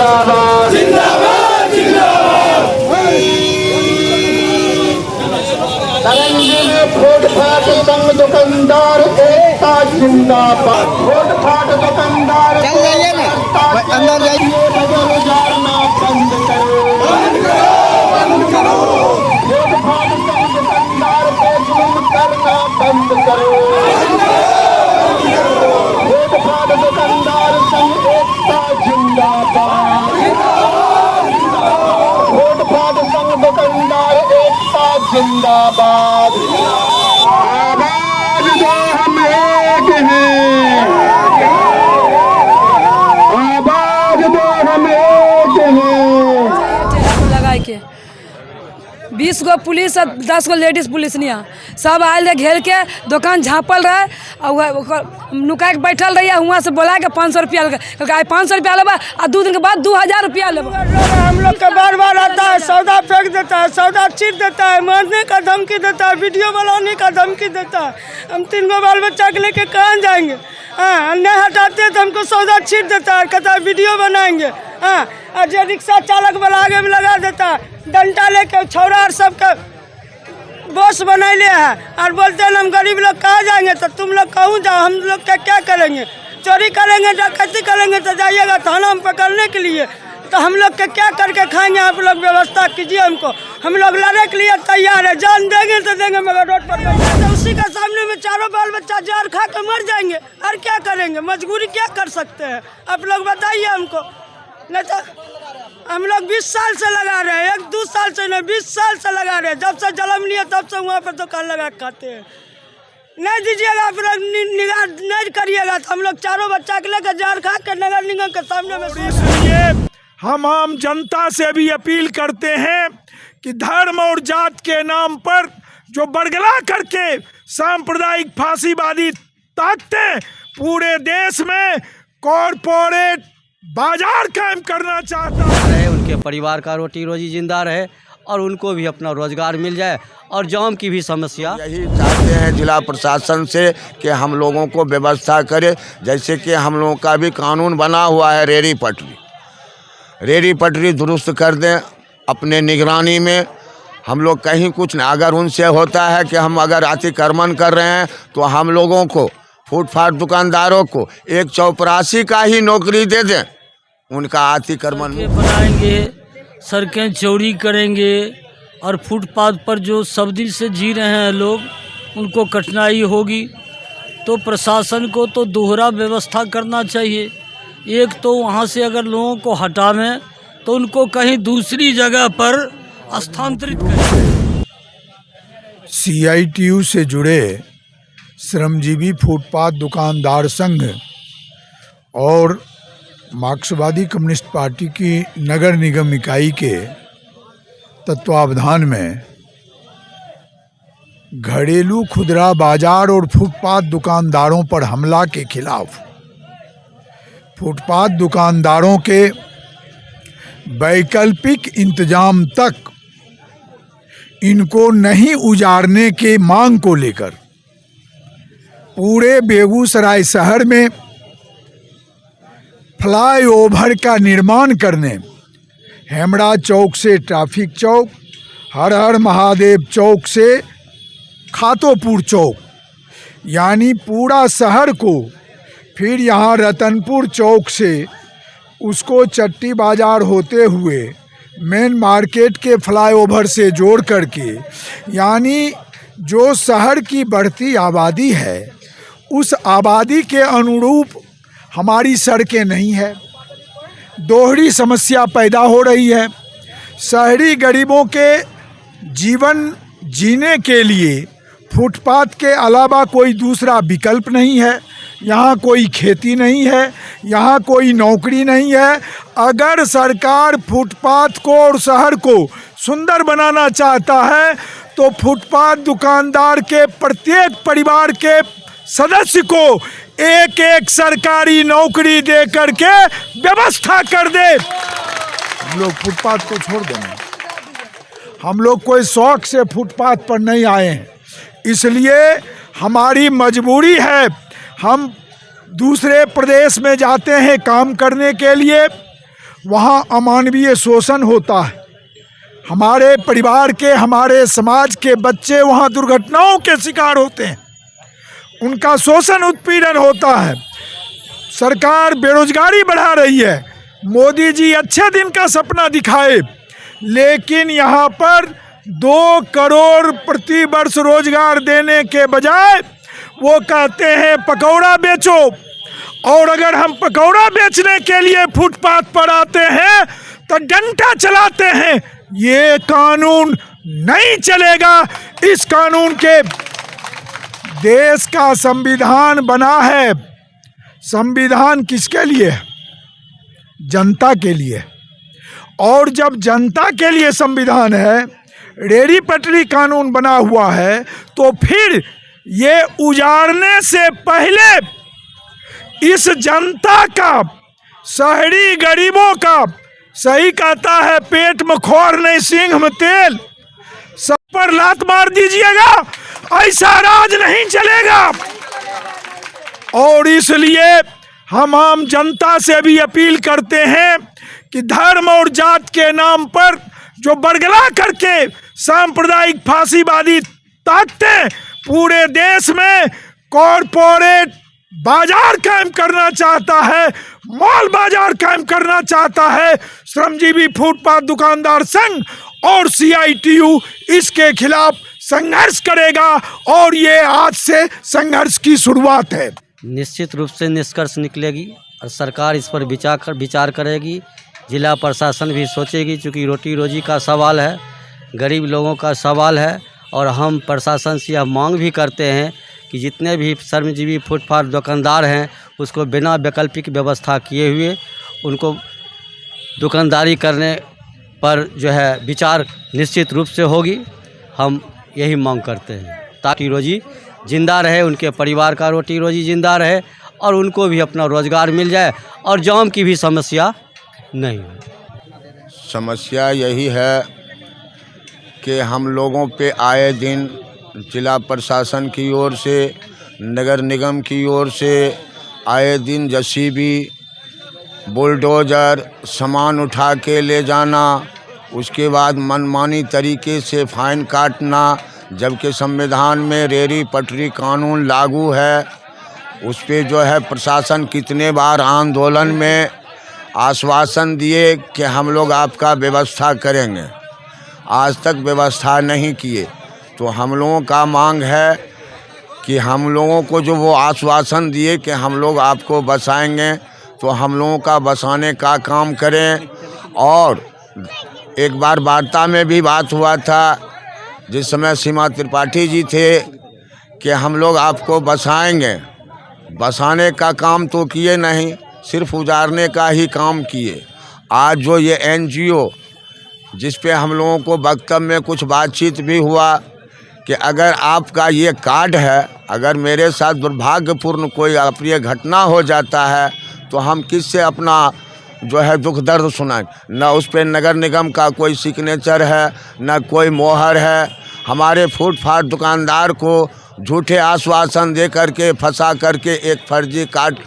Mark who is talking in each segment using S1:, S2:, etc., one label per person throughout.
S1: जिंदाबाद
S2: जिंदाबाद जिंदाबाद।
S1: तरंगे में फुटपाथ संग दुकानदार एकता जिंदाबाद। फुटपाथ दुकानदार अंदर जाइए, गुजारना बंद करो,
S2: बंद करो।
S1: फुटपाथ संग दुकानदार पे जुल्म करना बंद करो, फुटपाथ दुकानदार संग एकता जिंदाबाद। फुटपाथ संग दुकानदार एकता जिंदाबाद। आवाज दो हम एक हैं, आवाज दो हम एक हैं।
S3: लगा के 20 गो पुलिस और 10 गो लेडीज पुलिस नहीं सब आयल रहे घेर के दुकान झाँपल रहे और नुका के बैठल रही वहाँ से बोला के 500 रुपया कहल 500 रुपया लेबा और 2 दिन के बाद 2000 रुपया लेबा।
S4: हम लोग का बार बार आता है, सौदा फेंक देता है, सौदा चीर देता है, मारने का धमकी देता है, वीडियो बनाने का धमकी देता है। हम 3 गो बाल बच्चा के लेके कहाँ जाएंगे? हाँ, नहीं हटाते तो हमको सौदा चीर देता है, कहता है वीडियो बनाएंगे। हाँ, और जो रिक्शा चालक वाला आगे में लगा देता है, डंडा लेके छौरा और सबका बॉस बनाइले है और बोलते हैं हम गरीब लोग कहाँ जाएंगे? तो तुम लोग कहूँ जाओ, हम लोग क्या करेंगे? चोरी करेंगे, डकैती करेंगे तो जाइएगा थाना में पकड़ने के लिए। तो हम लोग के क्या करके खाएंगे? आप लोग व्यवस्था कीजिए हमको, हम लोग लड़ने के लिए तैयार है, जान देंगे तो देंगे मगर रोड पर तो उसी का सामने में चारों बाल बच्चा जहर खा के मर जाएंगे और क्या करेंगे? मजबूरी क्या कर सकते हैं आप लोग बताइए हमको। नहीं तो हम लोग 20 साल से लगा रहे हैं, 1-2 साल से नहीं 20 साल से लगा रहे हैं। जब से जलम लिया तब से वहाँ पर दुकान लगा के खाते हैं। नहीं दीजिएगा आप लोग, निगाह नहीं करिएगा तो हम लोग चारों बच्चा के लेकर जहर खा के नगर निगम के सामने में।
S2: इसलिए हम आम जनता से भी अपील करते हैं कि धर्म और जात के नाम पर जो बरगला करके सांप्रदायिक फांसीवादी ताकतें पूरे देश में कॉरपोरेट बाजार कायम करना चाहता है,
S5: उनके परिवार का रोटी रोजी जिंदा रहे और उनको भी अपना रोजगार मिल जाए और जाम की भी समस्या।
S6: यही चाहते हैं जिला प्रशासन से कि हम लोगों को व्यवस्था करे, जैसे कि हम लोगों का भी कानून बना हुआ है रेहड़ी पटरी दुरुस्त कर दें अपने निगरानी में। हम लोग कहीं कुछ नहीं, अगर उनसे होता है कि हम अगर अतिक्रमण कर रहे हैं तो हम लोगों को फुटपाथ दुकानदारों को 1 चौपरासी का ही नौकरी दे दें, उनका अतिक्रमण
S7: बनाएंगे, सड़कें चौड़ी करेंगे और फुटपाथ पर जो सब दिन से जी रहे हैं लोग उनको कठिनाई होगी। तो प्रशासन को तो दोहरा व्यवस्था करना चाहिए। एक तो वहाँ से अगर लोगों को हटावें तो उनको कहीं दूसरी जगह पर स्थानांतरित करें।
S8: CITU से जुड़े श्रमजीवी फुटपाथ दुकानदार संघ और मार्क्सवादी कम्युनिस्ट पार्टी की नगर निगम इकाई के तत्वावधान में घरेलू खुदरा बाजार और फुटपाथ दुकानदारों पर हमला के खिलाफ फुटपाथ दुकानदारों के वैकल्पिक इंतजाम तक इनको नहीं उजाड़ने के मांग को लेकर पूरे बेगूसराय शहर में फ्लाईओवर का निर्माण करने, हेमड़ा चौक से ट्रैफिक चौक, हर हर महादेव चौक से खातोपुर चौक, यानी पूरा शहर को, फिर यहाँ रतनपुर चौक से उसको चट्टी बाजार होते हुए मेन मार्केट के फ्लाईओवर से जोड़ करके, यानी जो शहर की बढ़ती आबादी है उस आबादी के अनुरूप हमारी सड़कें नहीं है, दोहरी समस्या पैदा हो रही है। शहरी गरीबों के जीवन जीने के लिए फुटपाथ के अलावा कोई दूसरा विकल्प नहीं है। यहाँ कोई खेती नहीं है, यहाँ कोई नौकरी नहीं है। अगर सरकार फुटपाथ को और शहर को सुंदर बनाना चाहता है तो फुटपाथ दुकानदार के प्रत्येक परिवार के सदस्य को एक एक सरकारी नौकरी दे करके व्यवस्था कर दे। हम लोग फुटपाथ को छोड़ देंगे, हम लोग कोई शौक से फुटपाथ पर नहीं आए हैं, इसलिए हमारी मजबूरी है। हम दूसरे प्रदेश में जाते हैं काम करने के लिए, वहाँ अमानवीय शोषण होता है। हमारे परिवार के, हमारे समाज के बच्चे वहाँ दुर्घटनाओं के शिकार होते हैं, उनका शोषण उत्पीड़न होता है। सरकार बेरोजगारी बढ़ा रही है। मोदी जी अच्छे दिन का सपना दिखाए, लेकिन यहाँ पर 2 करोड़ प्रति वर्ष रोजगार देने के बजाय वो कहते हैं पकौड़ा बेचो। और अगर हम पकौड़ा बेचने के लिए फुटपाथ पर आते हैं तो डंडा चलाते हैं। ये कानून नहीं चलेगा। इस कानून के, देश का संविधान बना है। संविधान किसके लिए है? जनता के लिए। और जब जनता के लिए संविधान है, रेहड़ी पटरी कानून बना हुआ है, तो फिर ये उजाड़ने से पहले इस जनता का, शहरी गरीबों का, सही कहता है पेट में खोर नहीं सींग में तेल, सब पर लात मार दीजिएगा, ऐसा राज नहीं चलेगा। और इसलिए हम आम जनता से भी अपील करते हैं कि धर्म और जात के नाम पर जो बरगला करके सांप्रदायिक फांसीवादी ताकतें पूरे देश में कॉरपोरेट बाजार कायम करना चाहता है, मॉल बाजार कायम करना चाहता है, श्रमजीवी फुटपाथ दुकानदार संघ और CITU इसके खिलाफ संघर्ष करेगा। और ये आज से संघर्ष की शुरुआत है।
S5: निश्चित रूप से निष्कर्ष निकलेगी और सरकार इस पर विचार करेगी। जिला प्रशासन भी सोचेगी, चूँकि रोटी रोजी का सवाल है, गरीब लोगों का सवाल है। और हम प्रशासन से यह मांग भी करते हैं कि जितने भी श्रमजीवी फुटपाथ दुकानदार हैं उसको बिना वैकल्पिक व्यवस्था किए हुए उनको दुकानदारी करने पर जो है विचार निश्चित रूप से होगी। हम यही मांग करते हैं ताकि रोजी जिंदा रहे, उनके परिवार का रोटी रोजी जिंदा रहे और उनको भी अपना रोज़गार मिल जाए और जाम की भी समस्या नहीं हो।
S6: समस्या यही है कि हम लोगों पे आए दिन जिला प्रशासन की ओर से, नगर निगम की ओर से आए दिन JCB, बुलडोज़र, सामान उठा के ले जाना, उसके बाद मनमानी तरीके से फाइन काटना, जबकि संविधान में रेहड़ी पटरी कानून लागू है। उस पे जो है प्रशासन कितने बार आंदोलन में आश्वासन दिए कि हम लोग आपका व्यवस्था करेंगे, आज तक व्यवस्था नहीं किए। तो हम लोगों का मांग है कि हम लोगों को जो वो आश्वासन दिए कि हम लोग आपको बसाएंगे, तो हम लोगों का बसाने का काम करें। और एक बार वार्ता में भी बात हुआ था, जिस समय सीमा त्रिपाठी जी थे, कि हम लोग आपको बसाएंगे। बसाने का काम तो किए नहीं, सिर्फ उजाड़ने का ही काम किए। आज जो ये NGO जिस पे हम लोगों को वक्तव्य में कुछ बातचीत भी हुआ कि अगर आपका ये कार्ड है, अगर मेरे साथ दुर्भाग्यपूर्ण कोई अप्रिय घटना हो जाता है तो हम किससे अपना जो है दुख दर्द सुनाएं। न उस पर नगर निगम का कोई सिग्नेचर है, न कोई मोहर है। हमारे फुटपाथ दुकानदार को झूठे आश्वासन दे करके, फंसा करके एक फर्जी कार्ड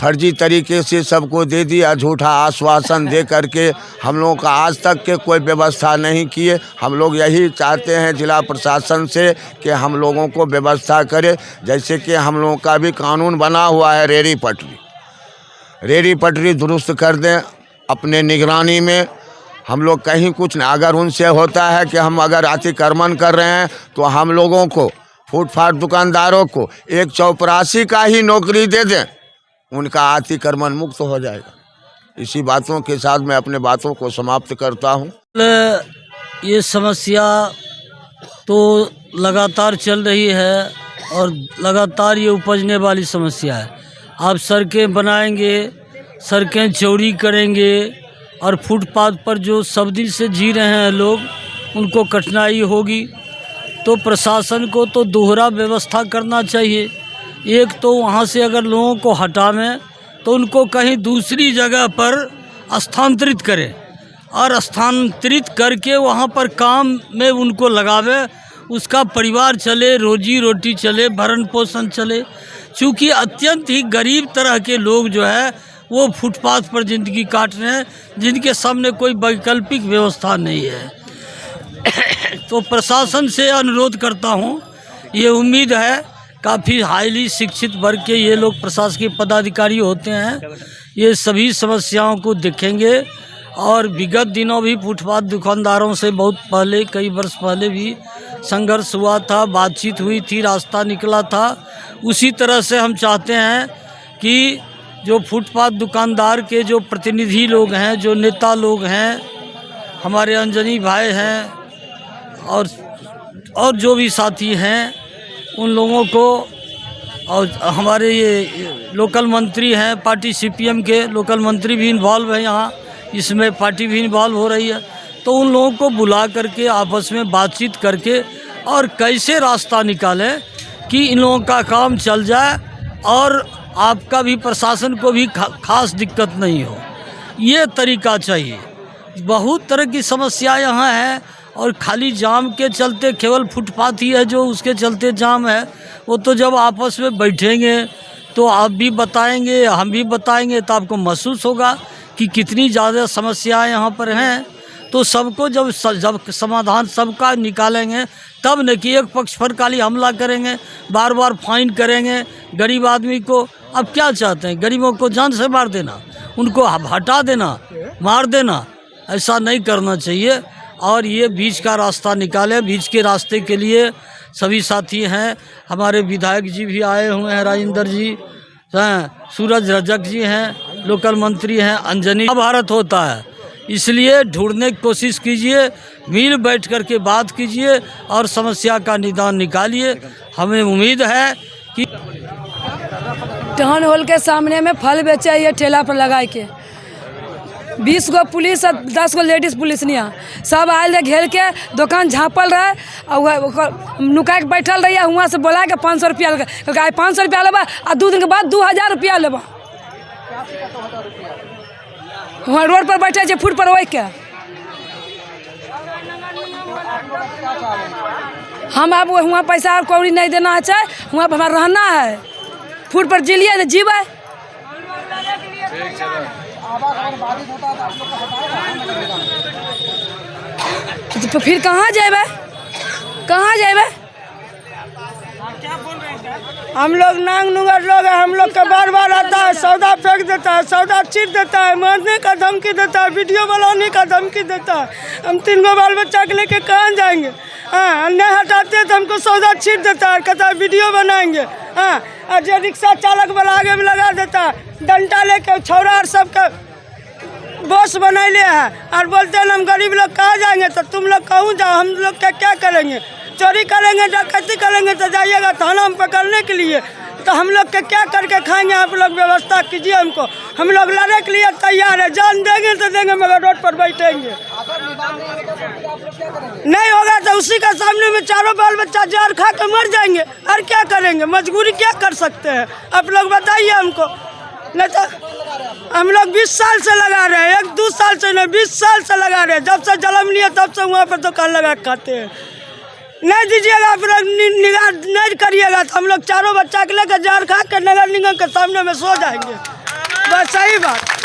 S6: फर्जी तरीके से सबको दे दिया, झूठा आश्वासन दे करके हम लोगों का आज तक के कोई व्यवस्था नहीं किए। हम लोग यही चाहते हैं जिला प्रशासन से कि हम लोगों को व्यवस्था करे, जैसे कि हम लोगों का भी कानून बना हुआ है रेहड़ी पटरी दुरुस्त कर दें अपने निगरानी में। हम लोग कहीं कुछ नहीं, अगर उनसे होता है कि हम अगर अतिक्रमण कर रहे हैं तो हम लोगों को, फुटपाथ दुकानदारों को 1 चौपरासी का ही नौकरी दे दें, उनका अतिक्रमण मुक्त हो जाएगा। इसी बातों के साथ मैं अपने बातों को समाप्त करता हूँ।
S7: ये समस्या तो लगातार चल रही है और लगातार ये उपजने वाली समस्या है। आप सड़कें बनाएंगे, सड़कें चौड़ी करेंगे और फुटपाथ पर जो सब दिन से जी रहे हैं लोग, उनको कठिनाई होगी। तो प्रशासन को तो दोहरा व्यवस्था करना चाहिए। एक तो वहाँ से अगर लोगों को हटावें तो उनको कहीं दूसरी जगह पर स्थानांतरित करें और स्थानांतरित करके वहाँ पर काम में उनको लगावे, उसका परिवार चले, रोजी रोटी चले, भरण पोषण चले। चूँकि अत्यंत ही गरीब तरह के लोग जो है वो फुटपाथ पर ज़िंदगी काट रहे हैं, जिनके सामने कोई वैकल्पिक व्यवस्था नहीं है। तो प्रशासन से अनुरोध करता हूँ, ये उम्मीद है काफ़ी हाईली शिक्षित वर्ग के ये लोग प्रशासकीय पदाधिकारी होते हैं, ये सभी समस्याओं को देखेंगे। और विगत दिनों भी फुटपाथ दुकानदारों से बहुत पहले, कई वर्ष पहले भी संघर्ष हुआ था, बातचीत हुई थी, रास्ता निकला था। उसी तरह से हम चाहते हैं कि जो फुटपाथ दुकानदार के जो प्रतिनिधि लोग हैं, जो नेता लोग हैं, हमारे अंजनी भाई हैं और जो भी साथी हैं, उन लोगों को, और हमारे ये लोकल मंत्री हैं पार्टी CPM के, लोकल मंत्री भी इन्वॉल्व है यहाँ, इसमें पार्टी भी इन्वॉल्व हो रही है। तो उन लोगों को बुला करके आपस में बातचीत करके और कैसे रास्ता निकालें कि इन लोगों का काम चल जाए और आपका भी, प्रशासन को भी खास दिक्कत नहीं हो, ये तरीका चाहिए। बहुत तरह की समस्या यहाँ है और खाली जाम के चलते केवल फुटपाथ ही है जो उसके चलते जाम है। वो तो जब आपस में बैठेंगे तो आप भी बताएंगे, हम भी बताएंगे, तो आपको महसूस होगा कि कितनी ज़्यादा समस्याएं यहाँ पर हैं। तो सबको जब समाधान सबका निकालेंगे तब न कि एक पक्ष पर खाली हमला करेंगे, बार बार फाइन करेंगे गरीब आदमी को। अब क्या चाहते हैं? गरीबों को जान से मार देना, उनको हटा देना, मार देना, ऐसा नहीं करना चाहिए। और ये बीच का रास्ता निकाले। बीच के रास्ते के लिए सभी साथी हैं, हमारे विधायक जी भी आए हुए हैं, राजेंद्र जी हैं, सूरज रजक जी हैं, लोकल मंत्री हैं, अंजनी। भारत होता है, इसलिए ढूंढने की कोशिश कीजिए, मिल बैठ कर के बात कीजिए और समस्या का निदान निकालिए। हमें उम्मीद है कि
S3: टाउन हॉल के सामने में फल बेचे ये ठेला पर लगा के 20 गो पुलिस और 10 गो लेडीज पुलिस नहीं सब आयल रहे, घेर के दुकान झाँपल रहे और नुका के बैठल रही। वहाँ से बोला के 500 रुपया लगा, 500 रुपया लेबा और 2 दिन के बाद 2000 रुपया लेबा। वहाँ रोड पर बैठे छे फुट पर ओढ़ के। हम अब वहाँ पैसा और कौड़ी नहीं देना है, वहाँ पर हमारा रहना है। फुट पर जिलिए तो जीवे। तो फिर कहाँ जाए, कहाँ जाए?
S4: हम लोग नांग नुंगर लोग हैं, हम लोग का बार बार आता है, सौदा फेंक देता है, सौदा चीर देता है, मारने का धमकी देता है, वीडियो बनाने का धमकी देता है। हम 3 गो बाल बच्चा के लेके कहाँ जाएंगे? हाँ, नहीं हटाते तो हमको सौदा चीर देता है, कहता है वीडियो बनाएंगे। हाँ, और जो रिक्शा चालक वाला आगे में लगा देता है, डंडा लेके छौरा और सबका बॉस बनैले है और बोलते हैं हम गरीब लोग कहाँ जाएंगे? तो तुम लोग कहूँ जाओ, हम लोग क्या करेंगे? चोरी करेंगे, डकैती करेंगे तो जाइएगा थाना में पकड़ने के लिए। तो हम लोग क्या करके खाएंगे? आप लोग व्यवस्था कीजिए हमको, हम लोग लड़ने के लिए तैयार है, जान देंगे तो देंगे, मगर रोड पर बैठेंगे नहीं होगा तो उसी का सामने में चारों बाल बच्चा जहर खा के मर जाएंगे। और क्या करेंगे? मजबूरी क्या कर सकते हैं आप लोग बताइए हमको। नहीं तो हम लोग 20 साल से लगा रहे हैं, 1-2 साल से नहीं 20 साल से लगा रहे हैं। जब से जलम नहीं है तब से वहाँ पर दुकान लगा के खाते हैं। नहीं दीजिएगा, आप लोग निगाह नहीं करिएगा तो हम लोग चारों बच्चा के लेकर जहर खा के नगर निगम के सामने में सो जाएंगे। बस सही बात।